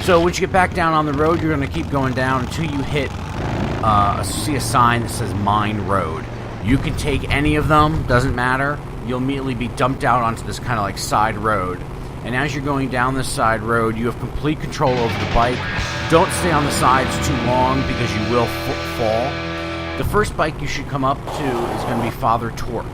So once you get back down on the road, you're going to keep going down until you hit, see a sign that says Mine Road. You can take any of them, doesn't matter. You'll immediately be dumped out onto this kind of like side road. And as you're going down this side road, you have complete control over the bike. Don't stay on the sides too long because you will fall. The first bike you should come up to is going to be Father Torque.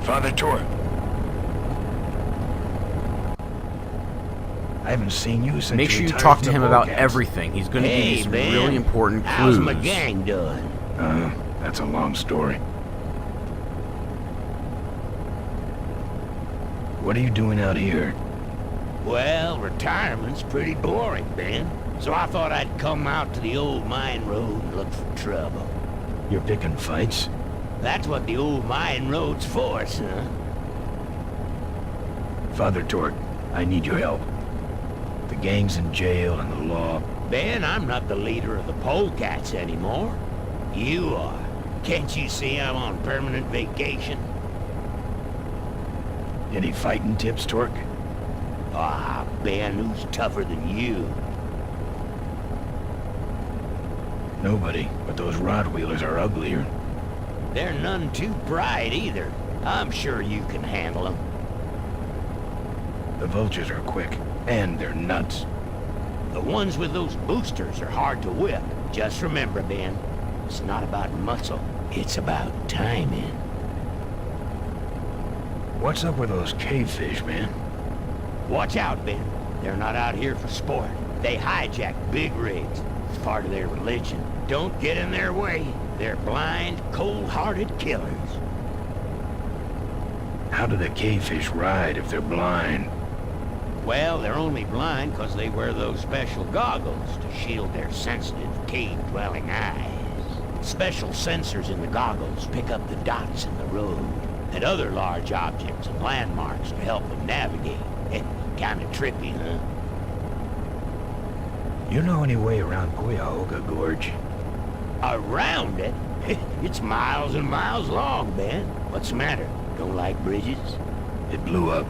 Father Torque. I haven't seen you since. Make sure you talk to him about everything. He's going to give you some really important clues. How's my gang doing? That's a long story. What are you doing out here? Well, retirement's pretty boring, Ben. So I thought I'd come out to the old mine road and look for trouble. You're picking fights? That's what the old mine road's for, son. Father Torque, I need your help. The gang's in jail and the law... Ben, I'm not the leader of the polecats anymore. You are. Can't you see I'm on permanent vacation? Any fighting tips, Torque? Ah, Ben, who's tougher than you? Nobody, but those rod-wheelers are uglier. They're none too bright either. I'm sure you can handle them. The vultures are quick, and they're nuts. The ones with those boosters are hard to whip. Just remember, Ben, it's not about muscle, it's about timing. What's up with those cavefish, man? Watch out, Ben. They're not out here for sport. They hijack big rigs. It's part of their religion. Don't get in their way. They're blind, cold-hearted killers. How do the cavefish ride if they're blind? Well, they're only blind because they wear those special goggles to shield their sensitive, cave-dwelling eyes. Special sensors in the goggles pick up the dots in the road and other large objects and landmarks to help them navigate. Kinda trippy, huh? You know any way around Cuyahoga Gorge? Around it? It's miles and miles long, Ben. What's the matter? Don't like bridges? It blew up.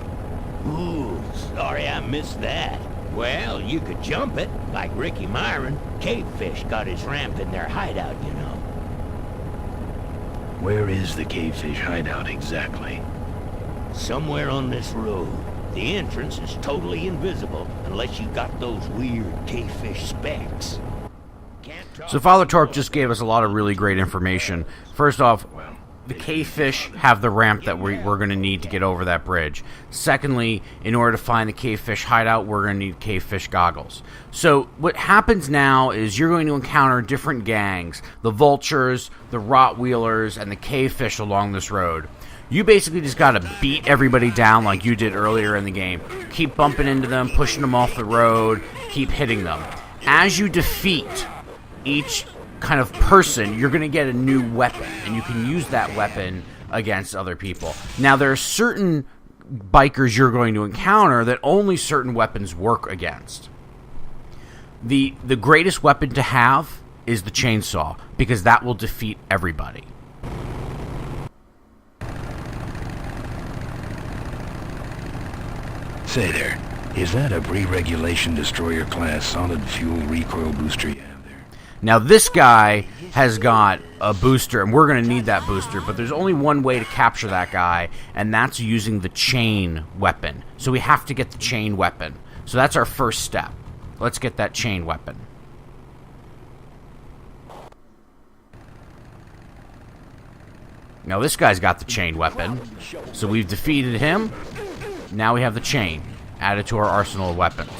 Ooh, sorry I missed that. Well, you could jump it, like Ricky Myron. Cavefish got his ramp in their hideout, you know. Where is the cavefish hideout exactly? Somewhere on this road. The entrance is totally invisible unless you got those weird cavefish specs. So Father Torque just gave us a lot of really great information. First off, the cavefish have the ramp that we're going to need to get over that bridge. Secondly, in order to find the cavefish hideout, we're going to need cavefish goggles. So what happens now is you're going to encounter different gangs, the vultures, the Rottweilers, and the cavefish along this road. You basically just got to beat everybody down like you did earlier in the game. Keep bumping into them, pushing them off the road, keep hitting them. As you defeat each kind of person, you're going to get a new weapon, and you can use that weapon against other people. Now, there are certain bikers you're going to encounter that only certain weapons work against. The greatest weapon to have is the chainsaw, because that will defeat everybody. Say there, is that a pre-regulation destroyer class solid fuel recoil booster you have there? Now this guy has got a booster, and we're going to need that booster, but there's only one way to capture that guy, and that's using the chain weapon. So we have to get the chain weapon. So that's our first step. Let's get that chain weapon. Now this guy's got the chain weapon, so we've defeated him. Now we have the chain added to our arsenal of weapons.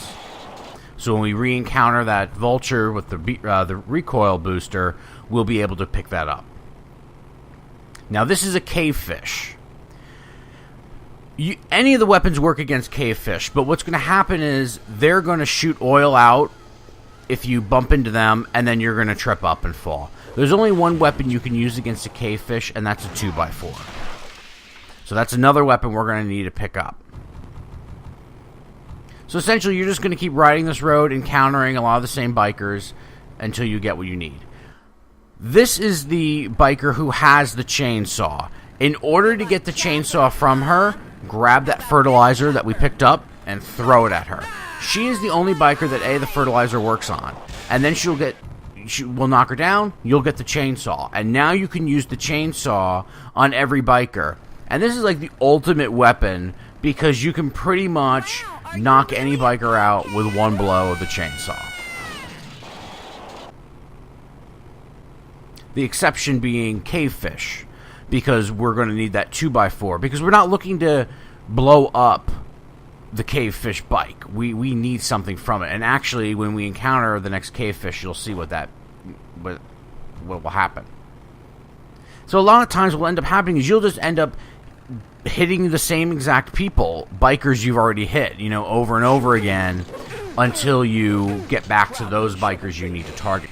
So when we re-encounter that vulture with the recoil booster, we'll be able to pick that up. Now this is a cavefish. Any of the weapons work against cavefish, but what's going to happen is they're going to shoot oil out if you bump into them, and then you're going to trip up and fall. There's only one weapon you can use against a cavefish, and that's a 2x4. So that's another weapon we're going to need to pick up. So essentially, you're just going to keep riding this road, encountering a lot of the same bikers until you get what you need. This is the biker who has the chainsaw. In order to get the chainsaw from her, grab that fertilizer that we picked up and throw it at her. She is the only biker that the fertilizer works on. And then we'll knock her down, you'll get the chainsaw. And now you can use the chainsaw on every biker. And this is like the ultimate weapon because you can pretty much knock any biker out with one blow of the chainsaw. The exception being cavefish, because we're going to need that 2x4, because we're not looking to blow up the cavefish bike. We need something from it. And actually, when we encounter the next cavefish, you'll see what will happen. So a lot of times what will end up happening is you'll just end up hitting the same exact people, bikers you've already hit, over and over again, until you get back to those bikers you need to target.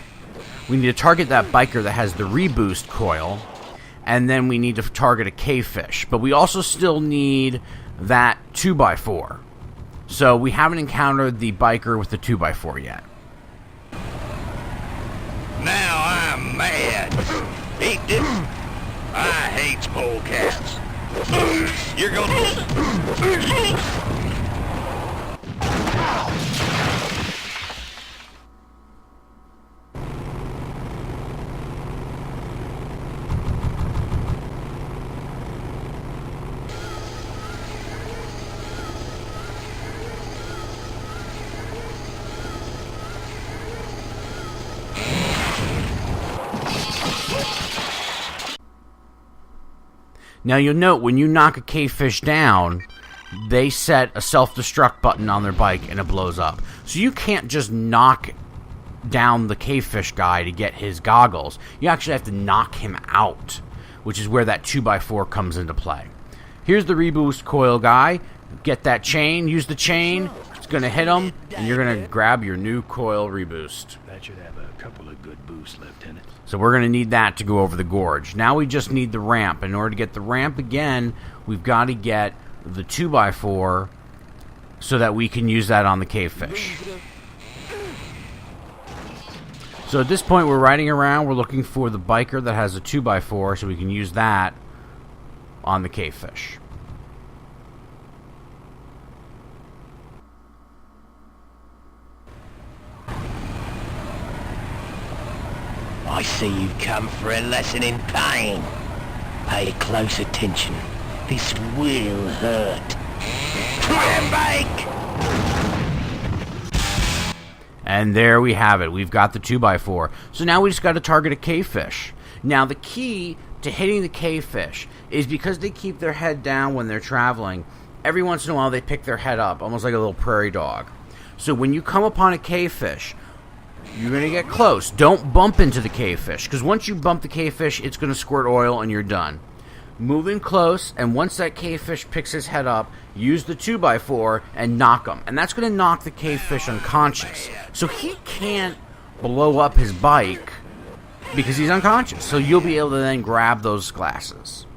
We need to target that biker that has the reboost coil, and then we need to target a cavefish. But we also still need that 2x4. So we haven't encountered the biker with the 2x4 yet. Now I'm mad. Eat this. I hate polecats. You're gonna... Now you'll note when you knock a cavefish down, they set a self-destruct button on their bike and it blows up. So you can't just knock down the cavefish guy to get his goggles. You actually have to knock him out, which is where that 2x4 comes into play. Here's the reboost coil guy. Get that chain, use the chain. It's going to hit him, and you're going to grab your new coil reboost. That should have a couple of good boosts, Lieutenant. So we're going to need that to go over the gorge. Now we just need the ramp. In order to get the ramp again, we've got to get the 2x4 so that we can use that on the cavefish. So at this point we're riding around, we're looking for the biker that has a 2x4 so we can use that on the cavefish. I see you've come for a lesson in pain. Pay close attention. This will hurt. Try and bake! And there we have it. We've got the 2x4. So now we just got to target a cavefish. Now the key to hitting the cavefish is because they keep their head down when they're traveling, every once in a while they pick their head up, almost like a little prairie dog. So when you come upon a cavefish, you're going to get close. Don't bump into the cavefish, because once you bump the cavefish, it's going to squirt oil and you're done. Move in close, and once that cavefish picks his head up, use the 2x4 and knock him. And that's going to knock the cavefish unconscious. So he can't blow up his bike because he's unconscious. So you'll be able to then grab those glasses.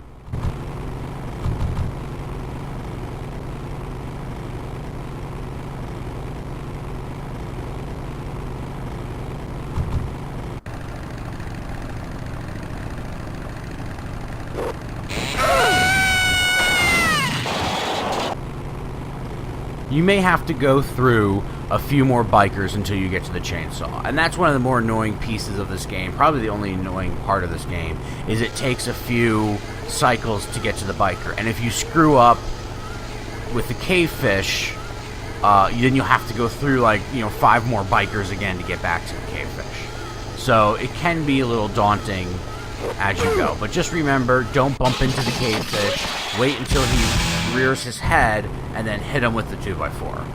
You may have to go through a few more bikers until you get to the chainsaw. And that's one of the more annoying pieces of this game. Probably the only annoying part of this game is it takes a few cycles to get to the biker. And if you screw up with the cavefish, then you'll have to go through 5 more bikers again to get back to the cavefish. So it can be a little daunting as you go. But just remember, don't bump into the cavefish. Wait until he rears his head and then hit him with the 2x4.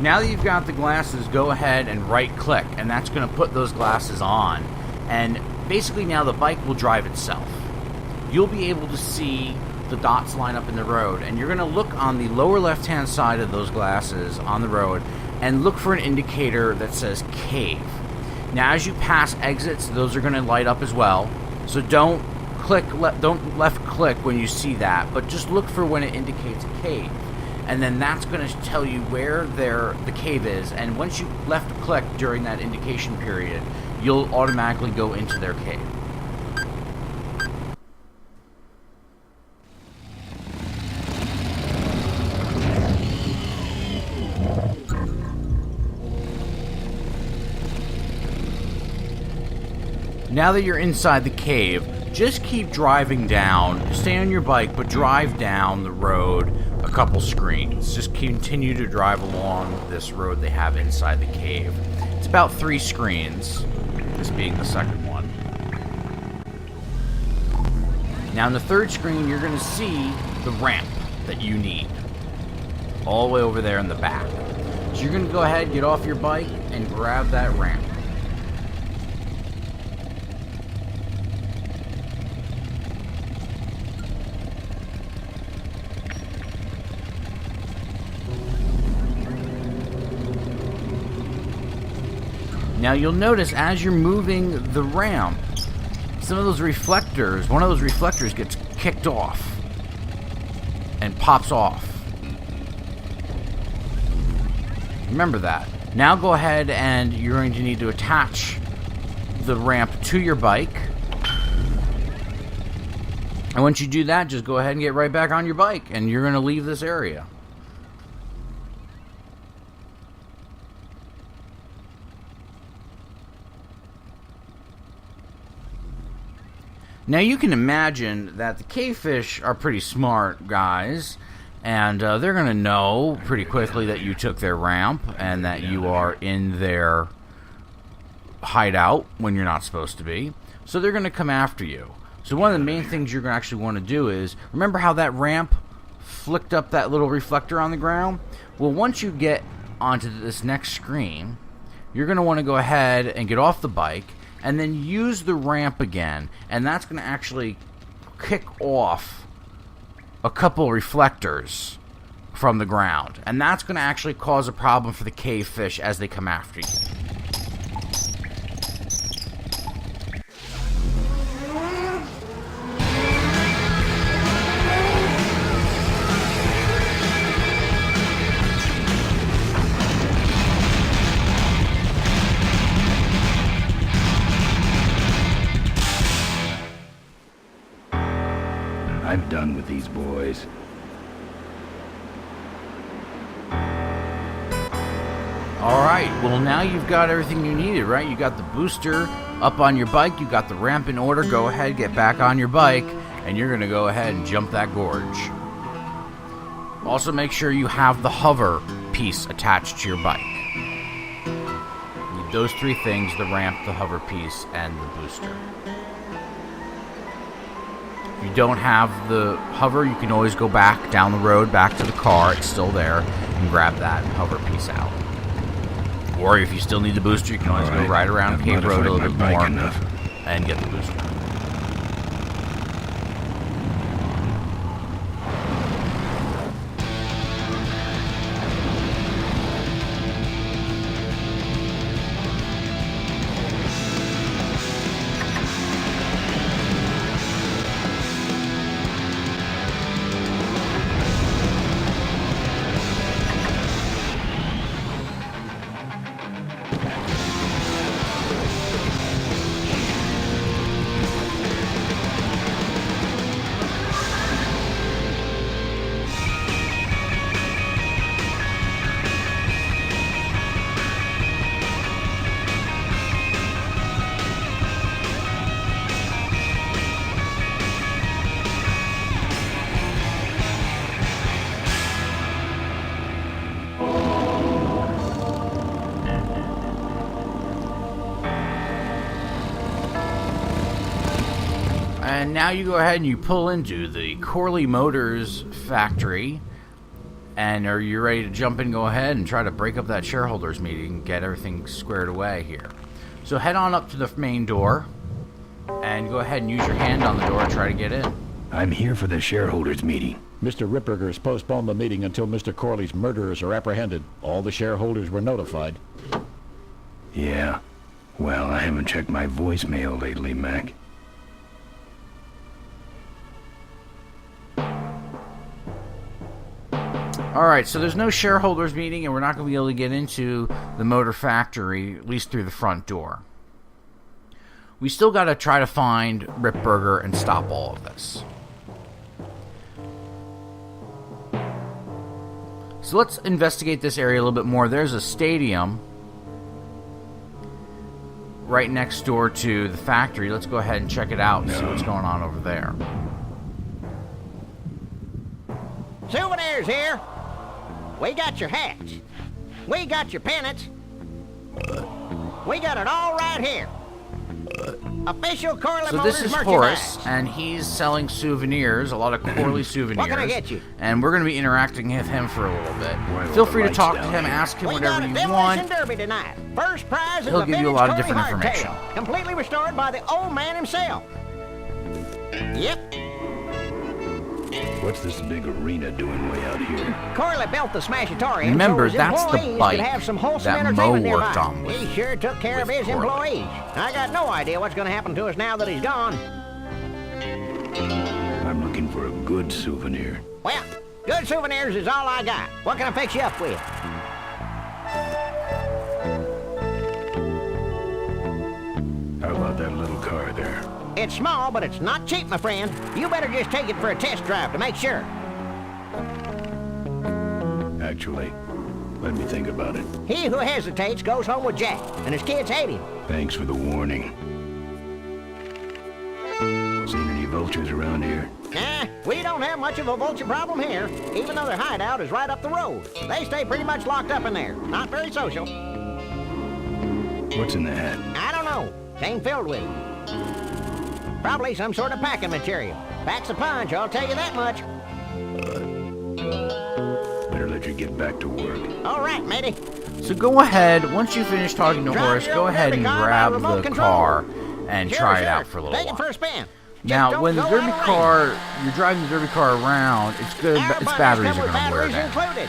Now that you've got the glasses, go ahead and right click, and that's going to put those glasses on. And basically now the bike will drive itself. You'll be able to see the dots line up in the road, and you're going to look on the lower left hand side of those glasses on the road and look for an indicator that says cave. Now as you pass exits, those are going to light up as well, so don't left click when you see that, but just look for when it indicates a cave, and then that's going to tell you where the cave is. And once you left click during that indication period, you'll automatically go into their cave. Now that you're inside the cave, just keep driving down. Stay on your bike, but drive down the road a couple screens. Just continue to drive along this road they have inside the cave. It's about 3 screens, this being the second one. Now in the third screen, you're going to see the ramp that you need. All the way over there in the back. So you're going to go ahead, get off your bike, and grab that ramp. Now you'll notice as you're moving the ramp, some of those reflectors, one of those reflectors gets kicked off and pops off. Remember that. Now go ahead and you're going to need to attach the ramp to your bike. And once you do that, just go ahead and get right back on your bike and you're going to leave this area. Now you can imagine that the cavefish are pretty smart guys, and they're going to know pretty quickly that you took their ramp and that you are in their hideout when you're not supposed to be. So they're going to come after you. So one of the main things you're going to actually want to do is, remember how that ramp flicked up that little reflector on the ground? Well, once you get onto this next screen, you're going to want to go ahead and get off the bike and then use the ramp again, and that's going to actually kick off a couple reflectors from the ground, and that's going to actually cause a problem for the cavefish as they come after you. I'm done with these boys. Alright, well now you've got everything you needed, right? You got the booster up on your bike, you got the ramp in order. Go ahead, get back on your bike, and you're going to go ahead and jump that gorge. Also make sure you have the hover piece attached to your bike. You need those 3 things, the ramp, the hover piece, and the booster. If you don't have the hover, you can always go back down the road, back to the car, it's still there, and grab that hover piece out. Or if you still need the booster, you can always go right around Cave Road a little bit more and get the booster. And now you go ahead and you pull into the Corley Motors factory. And are you ready to jump in? Go ahead and try to break up that shareholders meeting, get everything squared away here. So head on up to the main door and go ahead and use your hand on the door and try to get in. I'm here for the shareholders meeting. Mr. Ripperger's postponed the meeting until Mr. Corley's murderers are apprehended. All the shareholders were notified. Yeah. Well, I haven't checked my voicemail lately, Mac. Alright, so there's no shareholders meeting and we're not going to be able to get into the motor factory, at least through the front door. we still got to try to find Ripburger and stop all of this. So let's investigate this area a little bit more. There's a stadium right next door to the factory. Let's go ahead and check it out and see what's going on over there. Souvenirs here. We got your hats. We got your pennants. We got it all right here. Official Corley So Motors this is merchandise. Horace, and he's selling souvenirs, a lot of Corley souvenirs. What can I get you? And we're going to be interacting with him for a little bit. Why Feel all free the to talk to lights him, down ask him We whatever got a you demolition want. derby tonight. First prize is He'll the give you a vintage lot of Corley different hardtail, information. completely restored by the old man himself. Yep. What's this big arena doing way out here? Corley built the Smashatorium. Remember, so his that's the employees bike could have some wholesome that Mo entertainment worked nearby. on with- He sure took care of with his Corley. employees. I got no idea what's going to happen to us now that he's gone. I'm looking for a good souvenir. Well, good souvenirs is all I got. What can I fix you up with? How about that little car there? It's small, but it's not cheap, my friend. You better just take it for a test drive to make sure. Actually, let me think about it. He who hesitates goes home with Jack, and his kids hate him. Thanks for the warning. Seen any vultures around here? Nah, we don't have much of a vulture problem here, even though their hideout is right up the road. They stay pretty much locked up in there. Not very social. What's in the hat? I don't know. Came filled with it. Probably some sort of packing material. Packs a punch, I'll tell you that much. Better let you get back to work. All right, matey. So go ahead, once you finish talking to Drive Horace, your go own ahead derby and car by grab remote the control. car and Sure, try it sure. out for a little Take it while. for a spin. Just Now, don't when the go derby out of car, you're driving the derby car around, it's good. lane. Our Its bundles batteries come are with going to wear batteries down. included.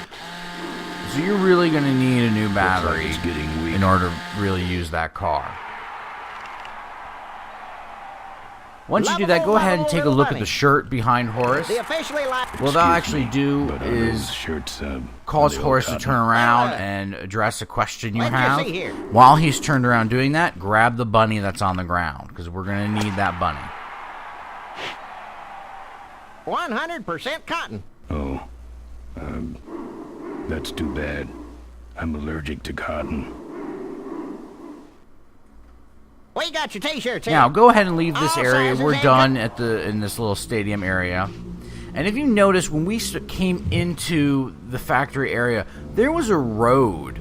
So you're really going to need a new battery it's getting weak. in order to really use that car. Once you do that, go ahead and take a look at the shirt behind Horace. The officially live. What they'll Excuse actually me, do but are those is shirts, cause on the Horace to old turn cotton? around Well, and address a question you let's just have. see here. While he's turned around doing that, grab the bunny that's on the ground, because we're going to need that bunny. 100% cotton. Oh, that's too bad. I'm allergic to cotton. We got your t-shirts here. Now, go ahead and leave this All area. sizes We're and done in this little stadium area. And if you notice, when we came into the factory area, there was a road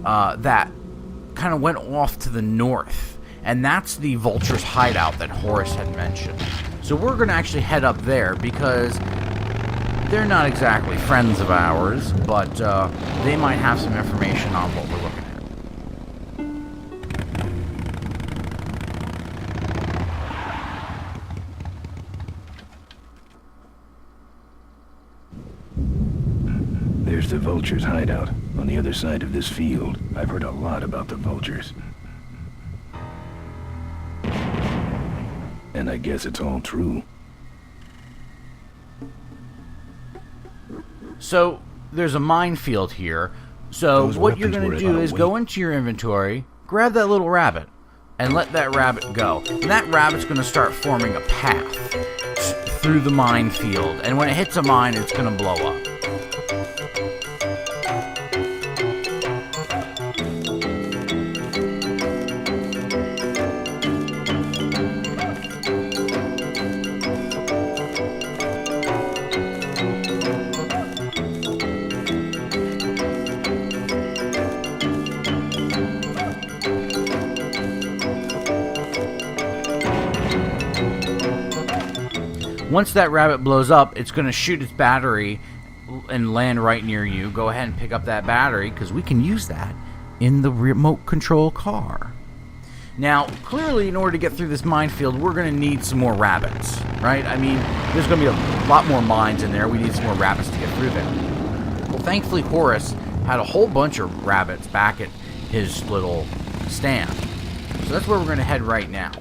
that kind of went off to the north. And that's the Vulture's hideout that Horace had mentioned. So we're going to actually head up there because they're not exactly friends of ours, but they might have some information on what we're looking at. There's the Vulture's hideout on the other side of this field. I've heard a lot about the Vultures. And I guess it's all true. So there's a minefield here. So Those what you're weapons going were to do about is weight. go into your inventory, grab that little rabbit, and let that rabbit go. And that rabbit's going to start forming a path through the minefield. And when it hits a mine, it's going to blow up. Once that rabbit blows up, it's going to shoot its battery and land right near you. Go ahead and pick up that battery because we can use that in the remote control car. Now, clearly, in order to get through this minefield, we're going to need some more rabbits, right? I mean, there's going to be a lot more mines in there. We need some more rabbits to get through there. Well, thankfully, Horace had a whole bunch of rabbits back at his little stand. So that's where we're going to head right now.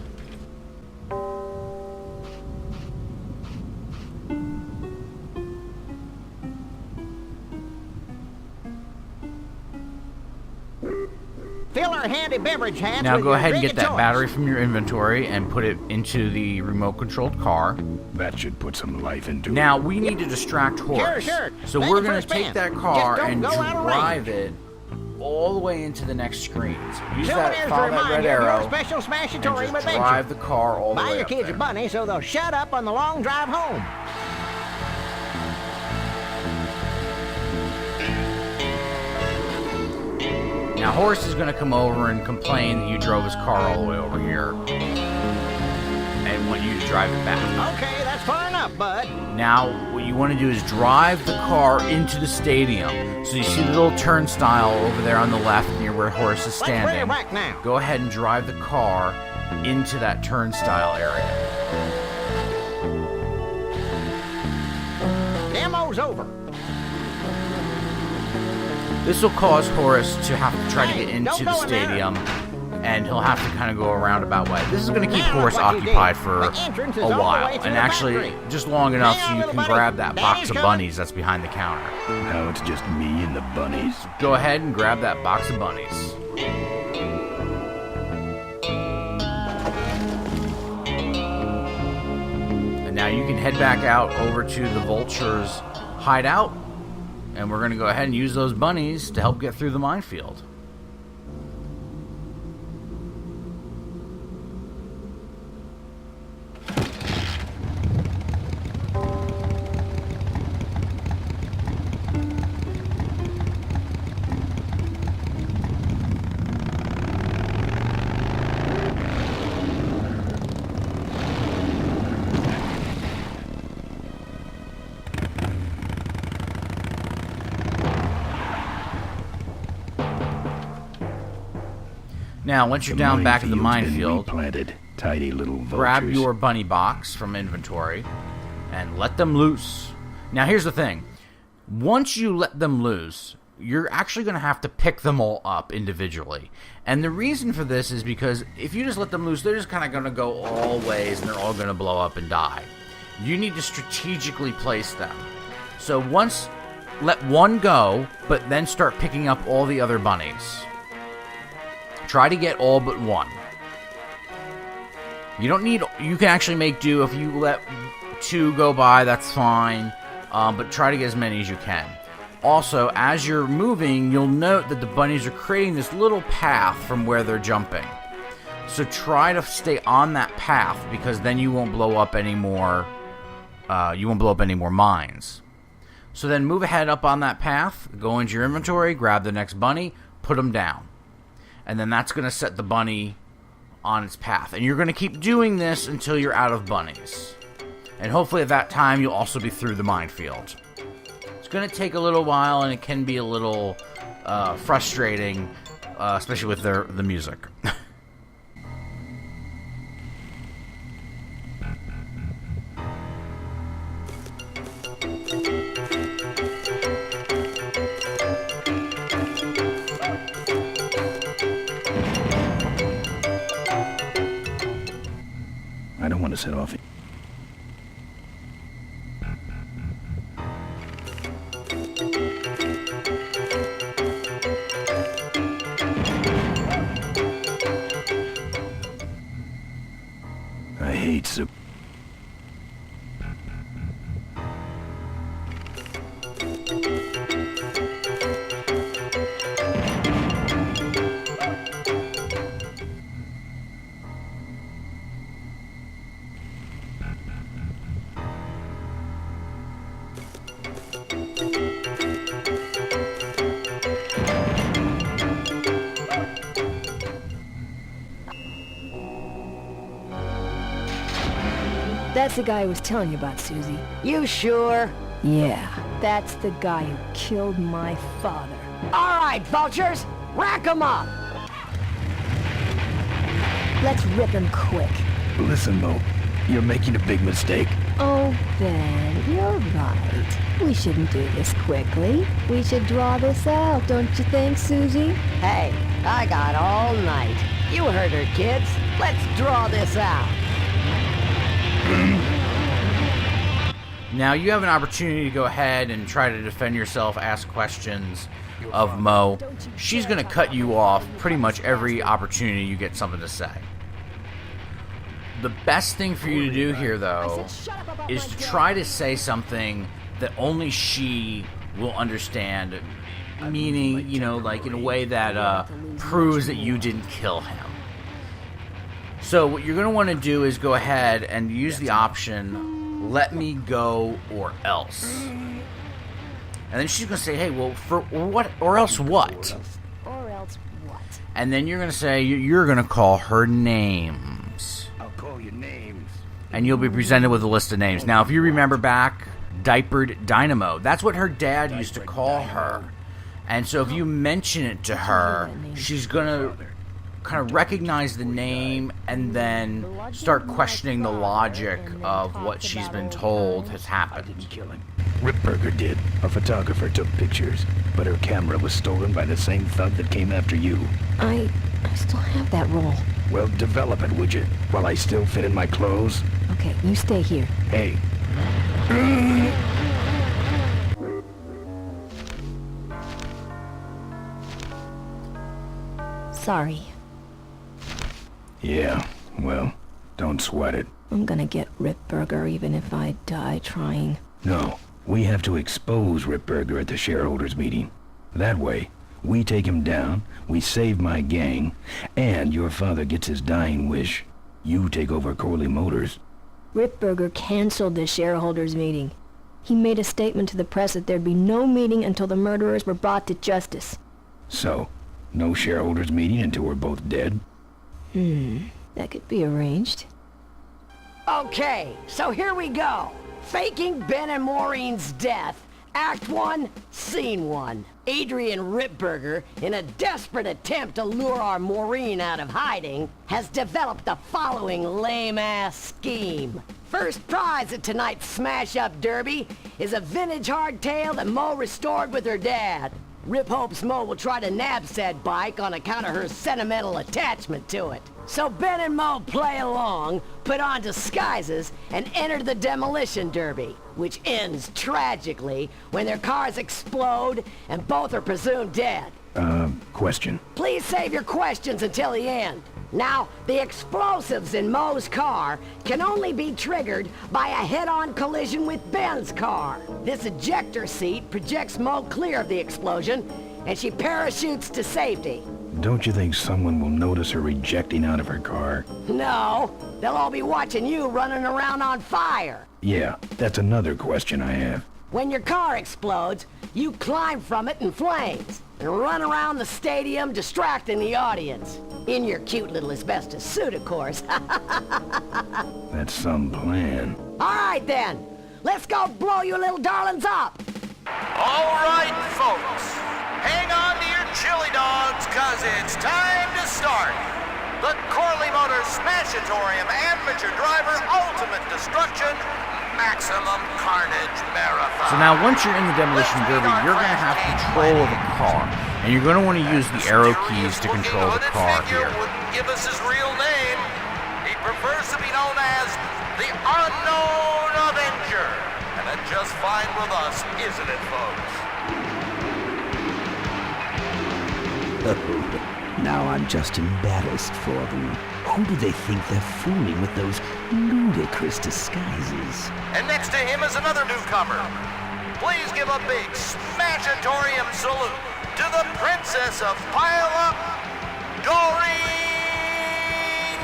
Fill our handy quality beverage hats. Now with go your ahead and drink get of that choice. battery from your inventory and put it into the remote-controlled car. That should put some life into it. Now, we need to distract Horace. Sure. So Thank we're you for going a to take spin. that car Just don't and go out of drive it all the way into the next screens. Use Souvenirs that, to follow that remind red you of your arrow, special and Smashatorium just adventure. drive the car all the Buy way your up kids there. a bunny so they'll shut up on the long drive home. Now, Horace is going to come over and complain that you drove his car all the way over here and want you to drive it back. Okay, that's far enough, bud. Now, what you want to do is drive the car into the stadium. So you see the little turnstile over there on the left near where Horace is Let's bring it standing. back now. Go ahead and drive the car into that turnstile area. Demo's over. This will cause Horace to have to try to Hey, get into don't the go in there. stadium, and he'll have to kind of go a roundabout way. This is going to keep Now look Horace what you occupied did. for The entrance is a all the while, way through and the actually factory. just long enough Hang so on, you little can buddy. grab that box Daddy's of coming. bunnies that's behind the counter. Now it's just me and the bunnies. Go ahead and grab that box of bunnies. And now you can head back out over to the Vulture's hideout, and we're going to go ahead and use those bunnies to help get through the minefield. Now, once you're down back at the minefield, Planted. Tidy little vultures. grab your bunny box from inventory and let them loose. Now, here's the thing. Once you let them loose, you're actually going to have to pick them all up individually. And the reason for this is because if you just let them loose, they're just kind of going to go all ways and they're all going to blow up and die. You need to strategically place them. So once, let one go, but then start picking up all the other bunnies. Try to get all but one. You don't need, you can actually make do. If you let two go by, that's fine. But try to get as many as you can. Also, as you're moving, you'll note that the bunnies are creating this little path from where they're jumping. So try to stay on that path, because then you won't blow up any more. You won't blow up any more mines. So then move ahead up on that path, go into your inventory, grab the next bunny, put them down. And then that's going to set the bunny on its path. And you're going to keep doing this until you're out of bunnies. And hopefully at that time you'll also be through the minefield. It's going to take a little while, and it can be a little frustrating, especially with the music. I don't want to set off. I hate soup. That's the guy I was telling you about, Susie. You sure? Yeah, that's the guy who killed my father. All right, vultures, rack 'em up. Let's rip him quick. Listen, Mo, you're making a big mistake. Oh, Ben, you're right. We shouldn't do this quickly. We should draw this out, don't you think, Susie? Hey, I got all night. You heard her, kids. Let's draw this out. Now you have an opportunity to go ahead and try to defend yourself, ask questions of Mo. She's going to cut you off pretty much every opportunity you get something to say. The best thing for you to do here, though, is to try to say something that only she will understand, meaning, you know, like in a way that proves that you didn't kill him. So what you're going to want to do is go ahead and use the option, let me go or else. And then she's going to say, hey, well, for what, or else what? Or else what? And then you're going to say, you're going to call her names. I'll call you names. And you'll be presented with a list of names. Now, if you remember back, Diapered Dynamo, that's what her dad used to call her. And so if you mention it to her, she's going to kind of recognize the name and then start questioning the logic of what she's been told has happened. Kill him. Ripburger did. A photographer took pictures, but her camera was stolen by the same thug that came after you. I still have that roll. Well, develop it, would you? While I still fit in my clothes? Okay, you stay here. Hey. Sorry. Yeah, well, don't sweat it. I'm gonna get Ripburger even if I die trying. No, we have to expose Ripburger at the shareholders meeting. That way, we take him down, we save my gang, and your father gets his dying wish. You take over Corley Motors. Ripburger canceled the shareholders meeting. He made a statement to the press that there'd be no meeting until the murderers were brought to justice. So, no shareholders meeting until we're both dead? That could be arranged. Okay, so here we go. Faking Ben and Maureen's death. Act 1, Scene 1. Adrian Ripburger, in a desperate attempt to lure our Maureen out of hiding, has developed the following lame-ass scheme. First prize at tonight's smash-up derby is a vintage hardtail that Mo restored with her dad. Rip hopes Mo will try to nab said bike on account of her sentimental attachment to it. So Ben and Mo play along, put on disguises, and enter the demolition derby, which ends tragically when their cars explode and both are presumed dead. Question. Please save your questions until the end. Now, the explosives in Mo's car can only be triggered by a head-on collision with Ben's car. This ejector seat projects Mo clear of the explosion, and she parachutes to safety. Don't you think someone will notice her ejecting out of her car? No, they'll all be watching you running around on fire. Yeah, that's another question I have. When your car explodes, you climb from it in flames and run around the stadium distracting the audience. In your cute little asbestos suit, of course. That's some plan. All right, then. Let's go blow you little darlings up. All right, folks. Hang on to your chili dogs, cause it's time to start. The Corley Motors Smashatorium Amateur Driver Ultimate Destruction Maximum Carnage Marathon. So now once you're in the demolition derby, you're going to have control of the car. And you're going to want to use the arrow keys to control the car here. Wouldn't give us his real name. He prefers to be known as the Unknown Avenger. And that's just fine with us, isn't it, folks? Oh, now I'm just embarrassed for them. Who do they think they're fooling with those ludicrous disguises? And next to him is another newcomer. Please give a big Smashatorium salute to the Princess of Pile-Up, Doreen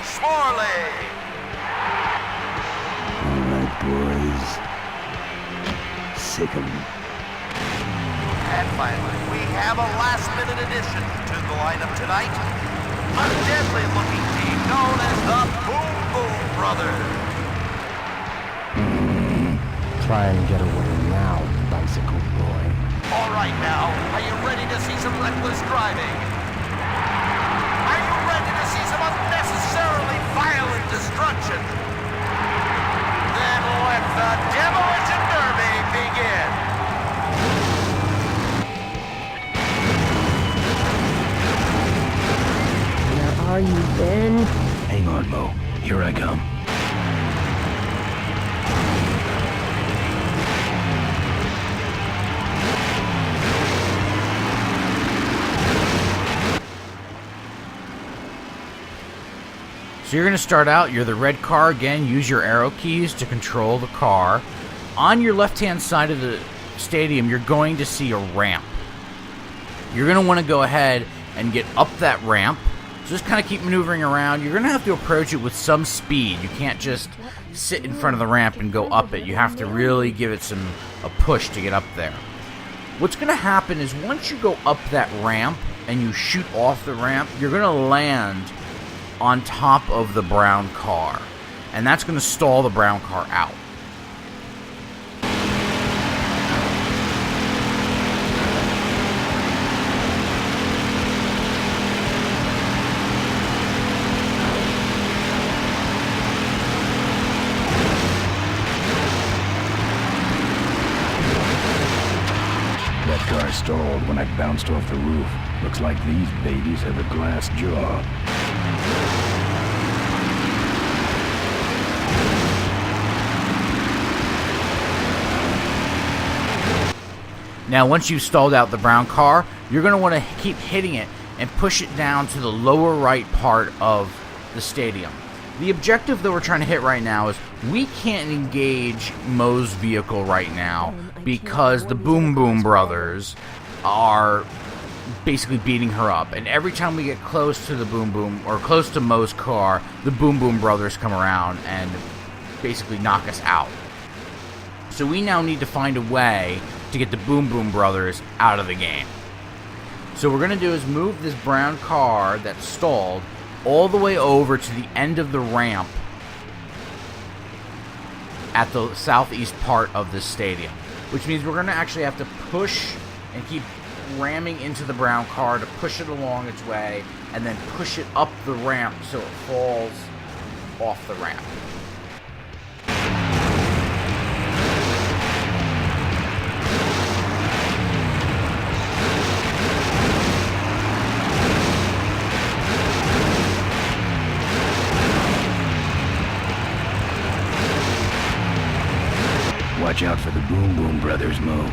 Schmorley. All right, boys. Sick 'em. And finally, we have a last-minute addition to the lineup tonight. A deadly-looking team known as the Boom Boom Brothers. Try and get away now, bicycle boy. All right now, are you ready to see some reckless driving? Are you ready to see some unnecessarily violent destruction? Then let the Demolition Derby begin. Where are you, Ben? Hang on, Mo. Here I come. So you're going to start out, you're the red car again, use your arrow keys to control the car. On your left-hand side of the stadium, you're going to see a ramp. You're going to want to go ahead and get up that ramp. So just kind of keep maneuvering around. You're going to have to approach it with some speed. You can't just sit in front of the ramp and go up it. You have to really give it a push to get up there. What's going to happen is once you go up that ramp and you shoot off the ramp, you're going to land on top of the brown car. And that's going to stall the brown car out. That car stalled when I bounced off the roof. Looks like these babies have a glass jaw. Now, once you've stalled out the brown car, you're going to want to keep hitting it and push it down to the lower right part of the stadium. The objective that we're trying to hit right now is we can't engage Moe's vehicle right now because the Boom Boom Brothers are basically beating her up. And every time we get close to the Boom Boom, or close to Moe's car, the Boom Boom Brothers come around and basically knock us out. So we now need to find a way to get the Boom Boom Brothers out of the game. So what we're going to do is move this brown car that's stalled all the way over to the end of the ramp at the southeast part of this stadium, which means we're going to actually have to push and keep ramming into the brown car to push it along its way and then push it up the ramp so it falls off the ramp. Watch out for the Boom Boom Brothers, Mo.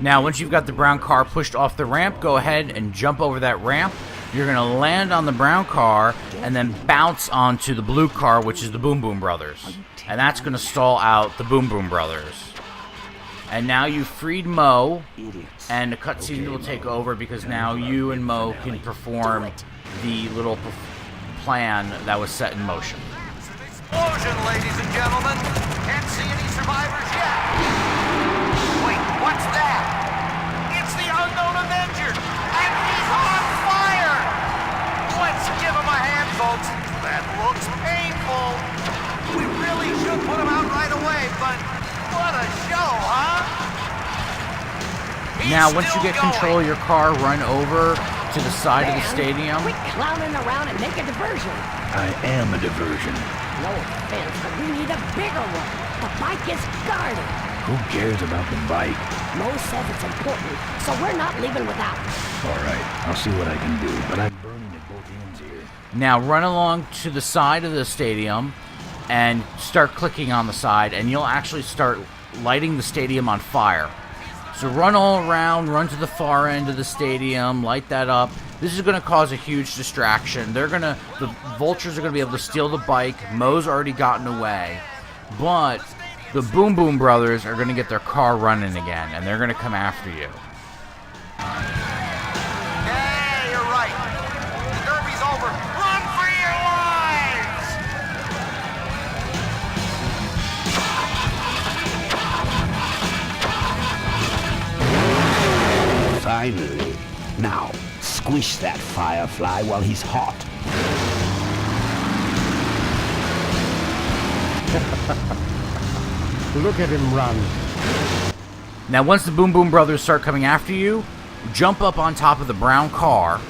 Now, once you've got the brown car pushed off the ramp, go ahead and jump over that ramp. You're going to land on the brown car and then bounce onto the blue car, which is the Boom Boom Brothers. And that's going to stall out the Boom Boom Brothers. And now you've freed Mo, and the cutscene will take over because now you and Mo can perform the little plan that was set in motion. Explosion, ladies and gentlemen. Can't see any survivors yet. Wait, what's that? It's the Unknown Avenger, and he's on fire! Let's give him a hand, folks. That looks painful. We really should put him out right away, but what a show, huh? Now, once you get control of your car, run over to the side of the stadium. Quit clowning around and make a diversion. I am a diversion. No offense, but we need a bigger one. The bike is guarded. Who cares about the bike? Mo says it's important, so we're not leaving without it. All right, I'll see what I can do, but I'm burning at both ends here. Now run along to the side of the stadium and start clicking on the side, and you'll actually start lighting the stadium on fire. So run all around, run to the far end of the stadium, light that up. This is going to cause a huge distraction. The vultures are going to be able to steal the bike. Mo's already gotten away. But the Boom Boom Brothers are going to get their car running again, and they're going to come after you. Yeah, you're right. The derby's over. Run for your lives! Finally. Now, squish that Firefly while he's hot. Look at him run. Now, once the Boom Boom Brothers start coming after you, jump up on top of the brown car,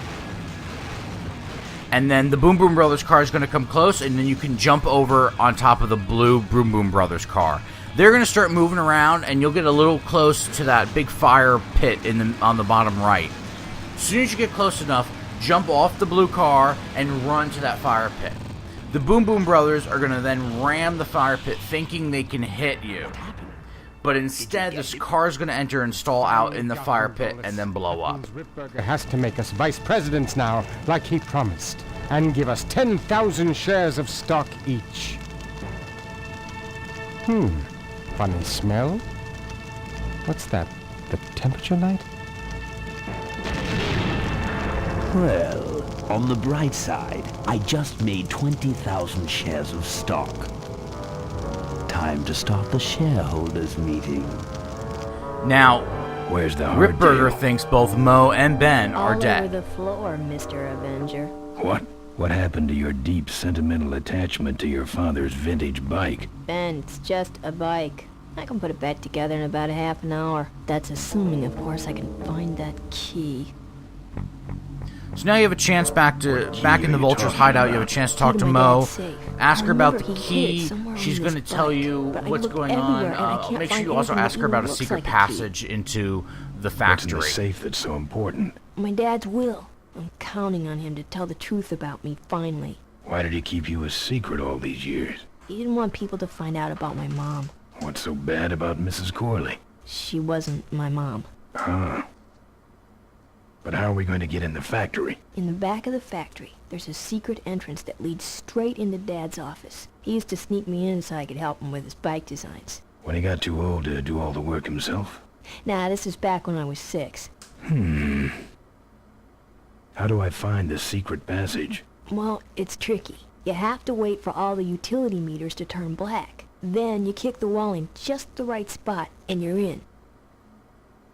and then the Boom Boom Brothers car is going to come close, and then you can jump over on top of the blue Boom Boom Brothers car. They're going to start moving around, and you'll get a little close to that big fire pit on the bottom right. As soon as you get close enough, jump off the blue car and run to that fire pit. The Boom Boom Brothers are going to then ram the fire pit thinking they can hit you. But instead, this car is going to enter and stall out in the fire pit and then blow up. Ripburger has to make us vice presidents now, like he promised, and give us 10,000 shares of stock each. Funny smell. What's that? The temperature light? Well, on the bright side, I just made 20,000 shares of stock. Time to start the shareholders meeting. Now, Where's the hard Ripburger deal? thinks both Mo and Ben are All dead. over the floor, Mr. Avenger. What? What happened to your deep sentimental attachment to your father's vintage bike? Ben, it's just a bike. I can put it back together in about a half an hour. That's assuming, of course, I can find that key. So now you have a chance back in the Vulture's hideout. You have a chance to talk to Mo, ask her about the key. She's going to tell you what's going on. Make sure you also ask her about a secret passage into the What's in factory. the safe that's so important? My dad's will. I'm counting on him to tell the truth about me, finally. Why did he keep you a secret all these years? He didn't want people to find out about my mom. What's so bad about Mrs. Corley? She wasn't my mom. Huh. But how are we going to get in the factory? In the back of the factory, there's a secret entrance that leads straight into Dad's office. He used to sneak me in so I could help him with his bike designs. When he got too old to do all the work himself? Nah, this is back when I was 6. How do I find the secret passage? Well, it's tricky. You have to wait for all the utility meters to turn black. Then you kick the wall in just the right spot, and you're in.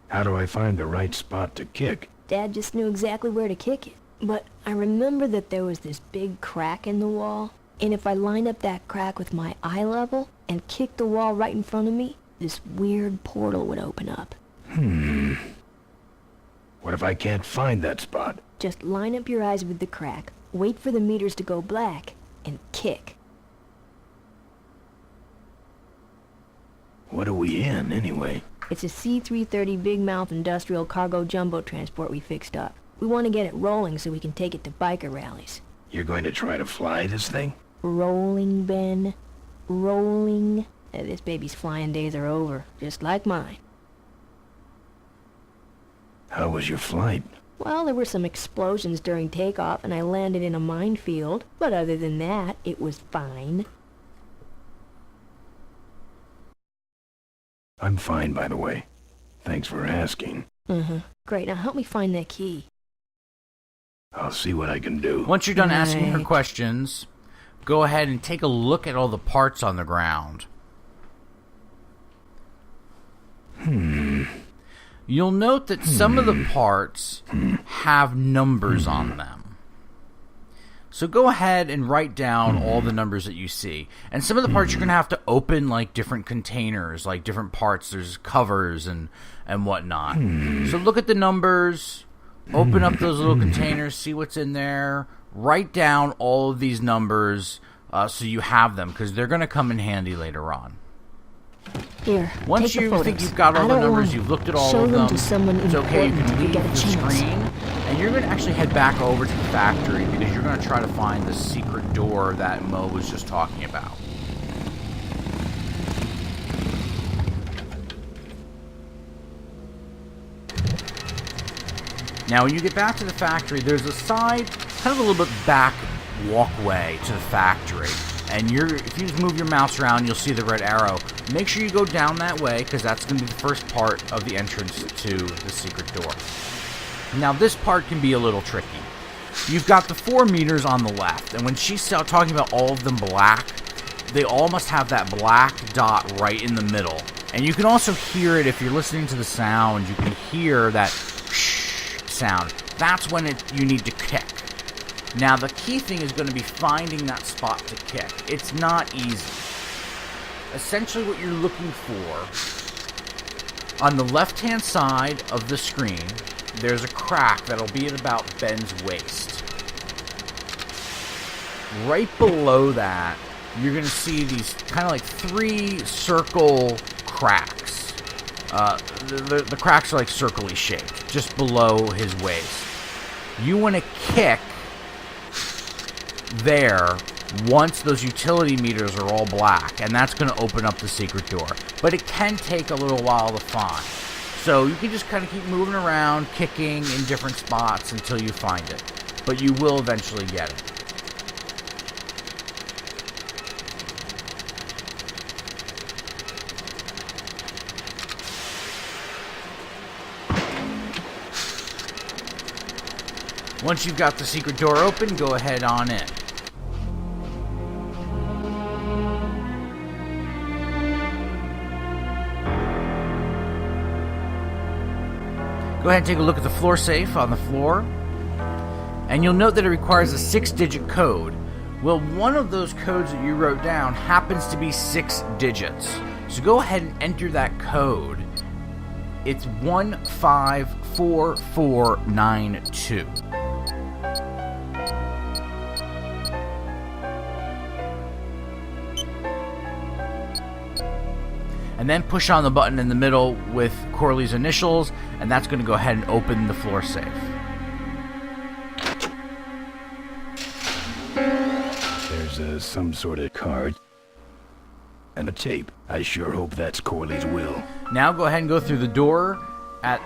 How do I find the right spot to kick? Dad just knew exactly where to kick it. But I remember that there was this big crack in the wall, and if I lined up that crack with my eye level and kicked the wall right in front of me, this weird portal would open up. What if I can't find that spot? Just line up your eyes with the crack, wait for the meters to go black, and kick. What are we in, anyway? It's a C-330 Big Mouth industrial cargo jumbo transport we fixed up. We want to get it rolling so we can take it to biker rallies. You're going to try to fly this thing? Rolling, Ben. Rolling. This baby's flying days are over, just like mine. How was your flight? Well, there were some explosions during takeoff, and I landed in a minefield. But other than that, it was fine. I'm fine, by the way. Thanks for asking. Great, now help me find that key. I'll see what I can do. Once you're done asking her Right. questions, go ahead and take a look at all the parts on the ground. You'll note that some of the parts have numbers on them. So go ahead and write down all the numbers that you see. And some of the parts you're going to have to open like different containers, like different parts. There's covers and whatnot. So look at the numbers, open up those little containers, see what's in there. Write down all of these numbers so you have them, because they're going to come in handy later on. Here, Once take the you photos. think you've got all I the don't numbers, want you've looked at all show of them them, to someone it's okay, you important can if you leave get a the chance. screen, and you're going to actually head back over to the factory, because you're going to try to find the secret door that Mo was just talking about. Now, when you get back to the factory, there's a side, kind of a little bit back walkway to the factory. And if you just move your mouse around, you'll see the red arrow. Make sure you go down that way, because that's going to be the first part of the entrance to the secret door. Now, this part can be a little tricky. You've got the 4 meters on the left, and when she's talking about all of them black, they all must have that black dot right in the middle. And you can also hear it if you're listening to the sound. You can hear that sound. That's when you need to kick. Now, the key thing is going to be finding that spot to kick. It's not easy. Essentially, what you're looking for, on the left-hand side of the screen, there's a crack that'll be at about Ben's waist. Right below that, you're going to see these kind of like 3 circle cracks. The cracks are like circle-y shaped, just below his waist. You want to kick there once those utility meters are all black, and that's going to open up the secret door. But it can take a little while to find. So you can just kind of keep moving around, kicking in different spots until you find it. But you will eventually get it. Once you've got the secret door open, go ahead on in. Go ahead and take a look at the floor safe on the floor. And you'll note that it requires a 6-digit code. Well, one of those codes that you wrote down happens to be 6 digits. So go ahead and enter that code. It's 154492. And then push on the button in the middle with Corley's initials, and that's going to go ahead and open the floor safe. There's some sort of card and a tape. I sure hope that's Corley's will. Now go ahead and go through the door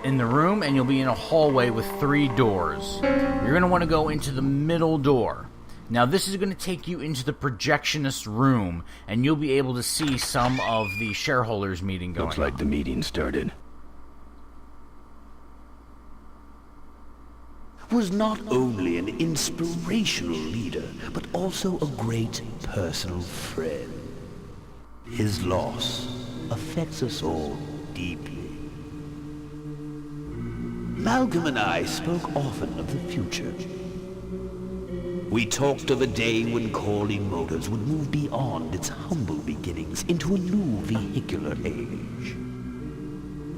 in the room, and you'll be in a hallway with 3 doors. You're going to want to go into the middle door. Now, this is going to take you into the projectionist room, and you'll be able to see some of the shareholders meeting going on. Looks like the meeting started. Was not only an inspirational leader, but also a great personal friend. His loss affects us all deeply. Malcolm and I spoke often of the future. We talked of a day when Corley Motors would move beyond its humble beginnings into a new vehicular age.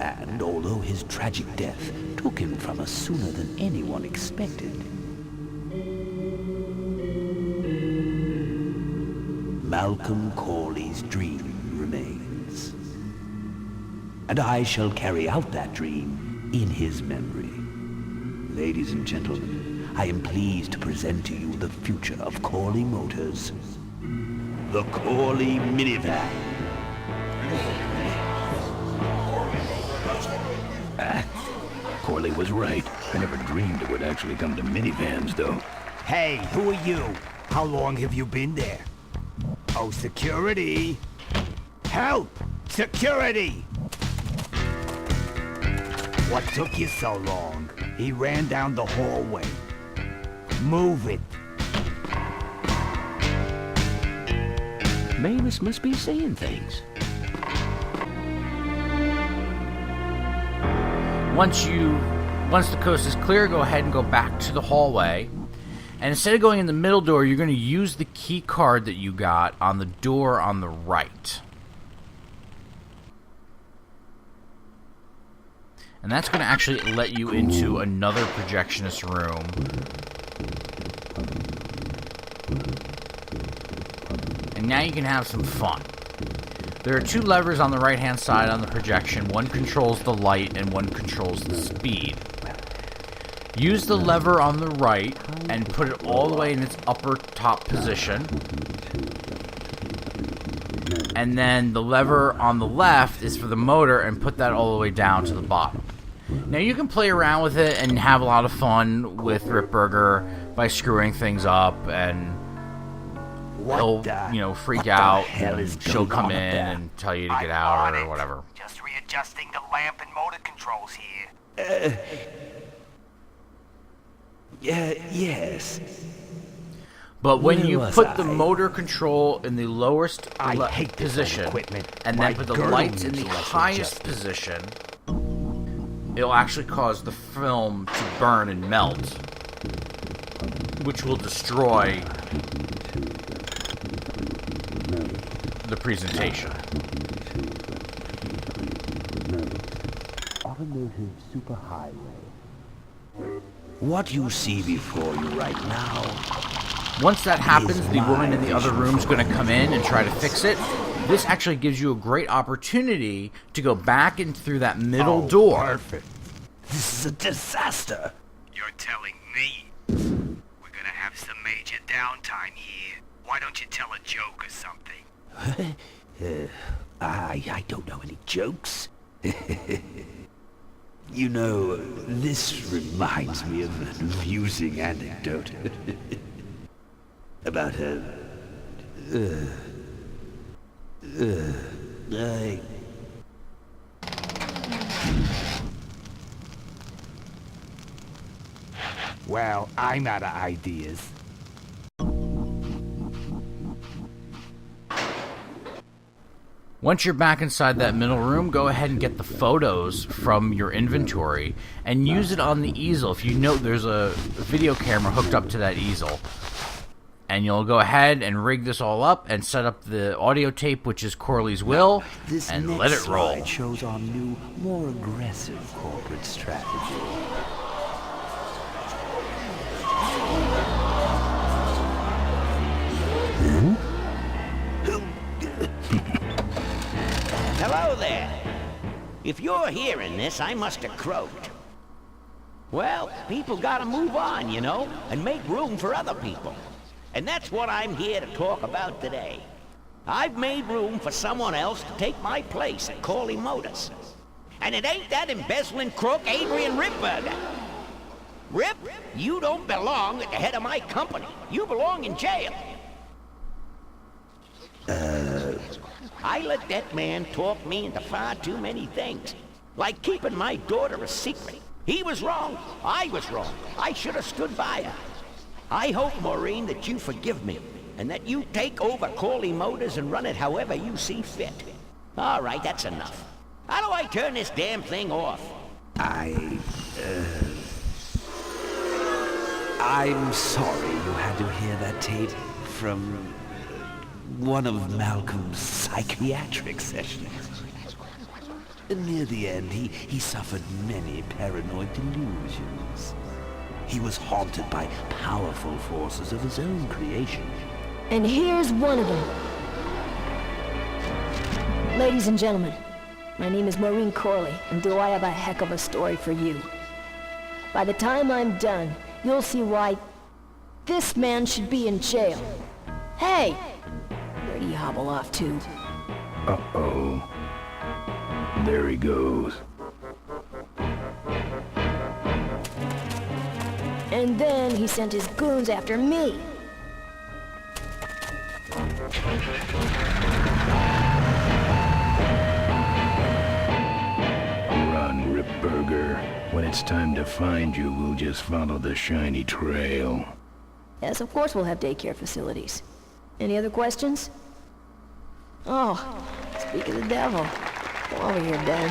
And although his tragic death took him from us sooner than anyone expected, Malcolm Corley's dream remains. And I shall carry out that dream in his memory. Ladies and gentlemen, I am pleased to present to you the future of Corley Motors. The Corley Minivan. Corley was right. I never dreamed it would actually come to minivans, though. Hey, who are you? How long have you been there? Oh, security! Help! Security! What took you so long? He ran down the hallway. Move it. Mavis must be saying things. Once the coast is clear, go ahead and go back to the hallway. And instead of going in the middle door, you're going to use the key card that you got on the door on the right. And that's going to actually let you into another projectionist room. And now you can have some fun. There are 2 levers on the right-hand side on the projection. One controls the light and one controls the speed. Use the lever on the right and put it all the way in its upper top position. And then the lever on the left is for the motor, and put that all the way down to the bottom. Now you can play around with it and have a lot of fun with Ripburger by screwing things up and he'll, freak out. And she'll come in and tell you to get out or whatever. Just readjusting the lamp and motor controls here. Yes. But when you put the motor control in the lowest position and then put the lights in the highest position, it'll actually cause the film to burn and melt, which will destroy the presentation. Automotive superhighway. What you see before you right now. Once that happens, the woman in the other room is going to come in and try to fix it. This actually gives you a great opportunity to go back in through that middle door. Perfect. This is a disaster. You're telling me we're gonna have some major downtime here. Why don't you tell a joke or something? I don't know any jokes. This reminds me of an amusing anecdote about Well, I'm out of ideas. Once you're back inside that middle room, go ahead and get the photos from your inventory and use it on the easel. If you note, there's a video camera hooked up to that easel. And you'll go ahead and rig this all up and set up the audio tape, which is Corley's will, and let it roll. This shows our new, more aggressive corporate strategy. Hello there. If you're hearing this, I must have croaked. Well, people gotta move on, and make room for other people. And that's what I'm here to talk about today. I've made room for someone else to take my place at Corley Motors. And it ain't that embezzling crook Adrian Ripburger. Rip, you don't belong at the head of my company. You belong in jail. I let that man talk me into far too many things. Like keeping my daughter a secret. He was wrong. I was wrong. I should have stood by her. I hope, Maureen, that you forgive me, and that you take over Corley Motors and run it however you see fit. All right, that's enough. How do I turn this damn thing off? I'm sorry you had to hear that tape from one of Malcolm's psychiatric sessions. Near the end, he suffered many paranoid delusions. He was haunted by powerful forces of his own creation. And here's one of them. Ladies and gentlemen, my name is Maureen Corley, and do I have a heck of a story for you. By the time I'm done, you'll see why this man should be in jail. Hey! Where do you hobble off to? Uh-oh. There he goes. And then he sent his goons after me. Run, Ripburger. When it's time to find you, we'll just follow the shiny trail. Yes, of course we'll have daycare facilities. Any other questions? Oh, speak of the devil. Come over here, Ben.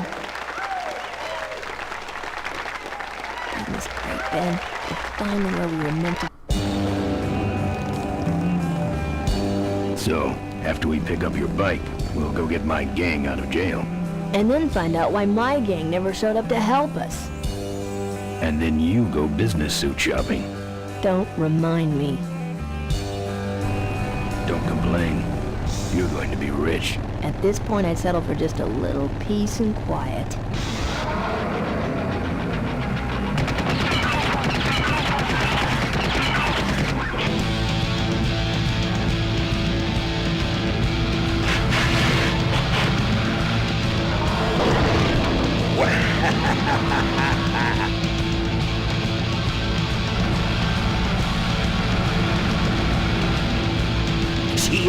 Goodness great, Ben. You're finally where we were meant to... So, after we pick up your bike, we'll go get my gang out of jail. And then find out why my gang never showed up to help us. And then you go business suit shopping. Don't remind me. Don't complain. You're going to be rich. At this point, I'd settle for just a little peace and quiet.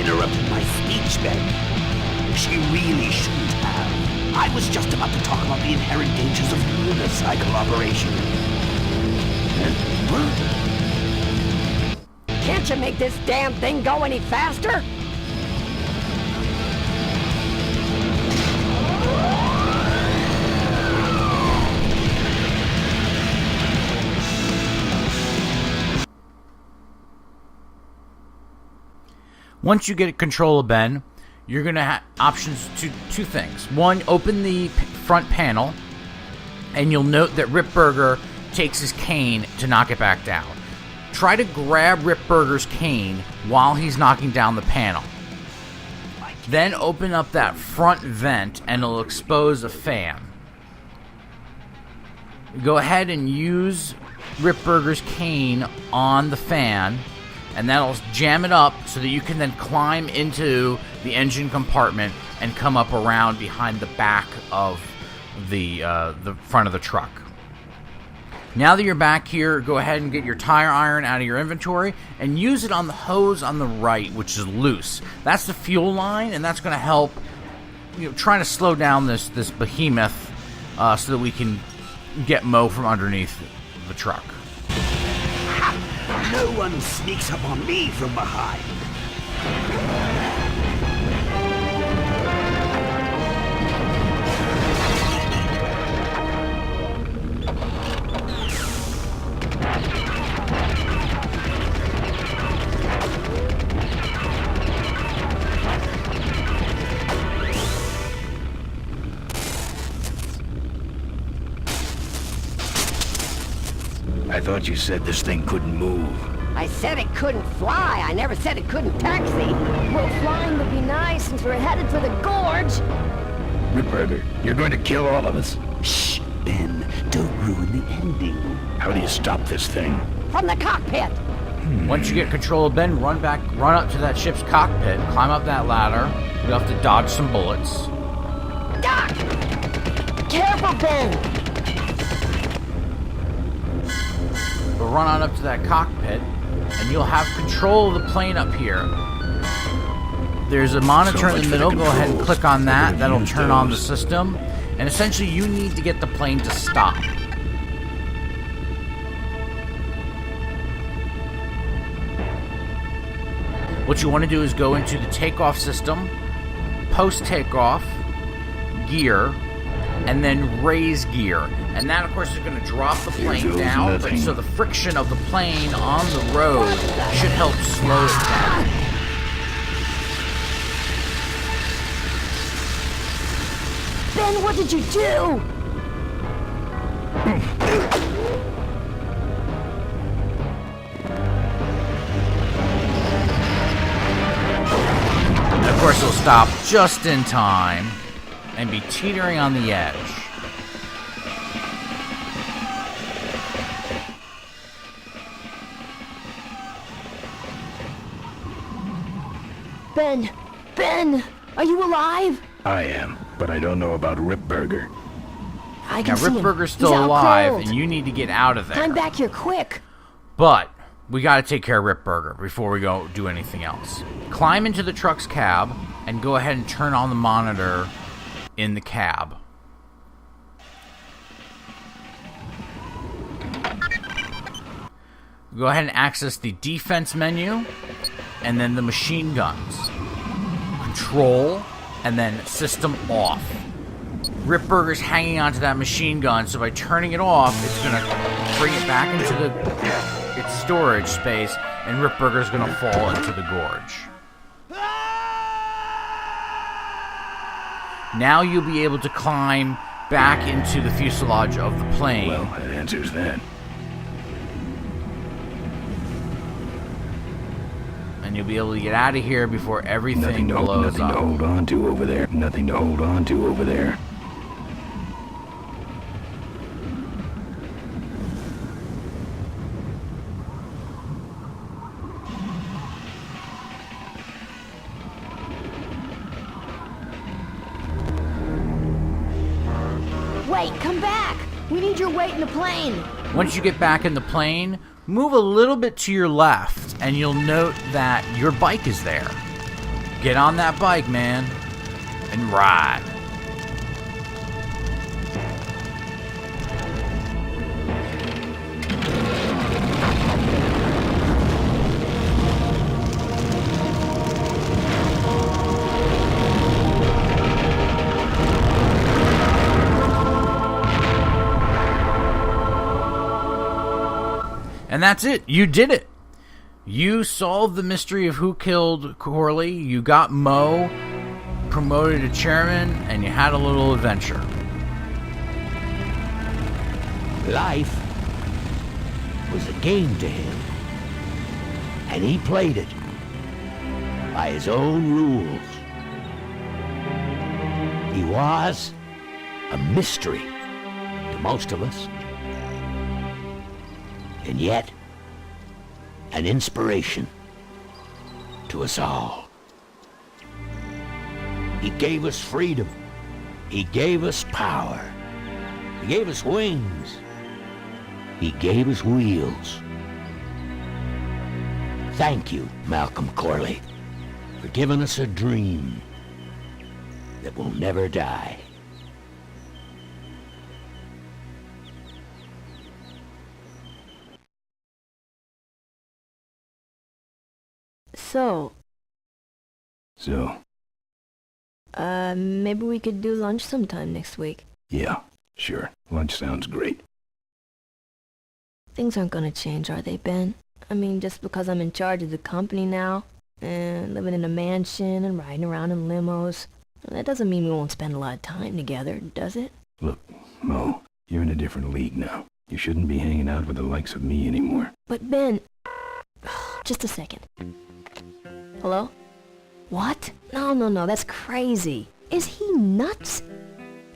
interrupted my speech, Ben. She really shouldn't have. I was just about to talk about the inherent dangers of unicycle operation. Can't you make this damn thing go any faster? Once you get control of Ben, you're going to have options to two things. One, open the front panel, and you'll note that Ripburger takes his cane to knock it back down. Try to grab Ripburger's cane while he's knocking down the panel. Then open up that front vent, and it'll expose a fan. Go ahead and use Ripburger's cane on the fan, and that'll jam it up so that you can then climb into the engine compartment and come up around behind the back of the front of the truck. Now that you're back here, go ahead and get your tire iron out of your inventory and use it on the hose on the right, which is loose. That's the fuel line, and that's going to help trying to slow down this behemoth so that we can get Mo from underneath the truck. No one sneaks up on me from behind. I thought you said this thing couldn't move. I said it couldn't fly. I never said it couldn't taxi. Well, flying would be nice since we're headed for the gorge. Ripburger, you're going to kill all of us. Shh, Ben, don't ruin the ending. How do you stop this thing? From the cockpit. Once you get control of Ben, run up to that ship's cockpit, climb up that ladder. You'll have to dodge some bullets. Doc! Careful, Ben! But run on up to that cockpit, and you'll have control of the plane up here. There's a monitor in the middle. Go ahead and click on that. That'll turn on the system. And essentially, you need to get the plane to stop. What you want to do is go into the takeoff system, post-takeoff, gear, and then raise gear. And that, of course, is going to drop the plane down, but so the friction of the plane on the road should help slow it down. Ben, what did you do? And of course, it'll stop just in time and be teetering on the edge. Ben, are you alive? I am, but I don't know about Ripburger. I Now, can see him. Ripburger's still He's out alive, cold. and you need to get out of there. Climb back here quick. But we got to take care of Ripburger before we go do anything else. Climb into the truck's cab and go ahead and turn on the monitor in the cab. Go ahead and access the defense menu and then the machine guns. Control and then system off. Ripburger's hanging onto that machine gun, so by turning it off, it's going to bring it back into its storage space, and Ripburger's going to fall into the gorge. Now you'll be able to climb back into the fuselage of the plane. Well, that answers that. And you'll be able to get out of here before everything Nothing to blows up. hold on to over there. Nothing to hold on to over there. Wait, come back. We need your weight in the plane. Once you get back in the plane, move a little bit to your left, and you'll note that your bike is there. Get on that bike, man, and ride. And that's it. You did it. You solved the mystery of who killed Corley. You got Mo promoted to chairman, and you had a little adventure. Life was a game to him, and he played it by his own rules. He was a mystery to most of us, and yet an inspiration to us all. He gave us freedom. He gave us power. He gave us wings. He gave us wheels. Thank you, Malcolm Corley, for giving us a dream that will never die. So, maybe we could do lunch sometime next week. yeah, sure. Lunch sounds great. Things aren't gonna change, are they, Ben? I mean, just because I'm in charge of the company now, and living in a mansion and riding around in limos, that doesn't mean we won't spend a lot of time together, does it? Look, Mo, you're in a different league now. You shouldn't be hanging out with the likes of me anymore. But Ben... Just a second. Hello? What? No, that's crazy. Is he nuts?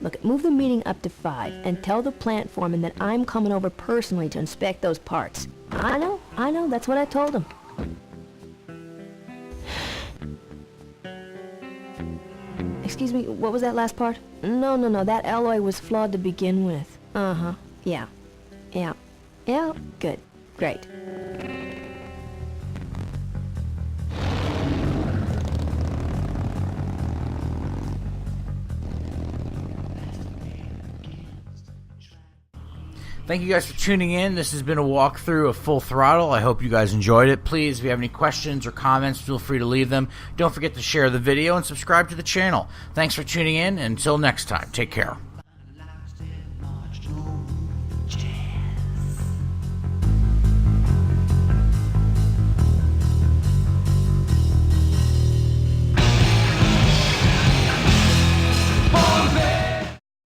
Look, move the meeting up to 5 and tell the plant foreman that I'm coming over personally to inspect those parts. I know, that's what I told him. Excuse me, what was that last part? No, that alloy was flawed to begin with. Uh-huh, yeah, good, great. Thank you guys for tuning in. This has been a walkthrough of Full Throttle. I hope you guys enjoyed it. Please, if you have any questions or comments, feel free to leave them. Don't forget to share the video and subscribe to the channel. Thanks for tuning in. Until next time, take care.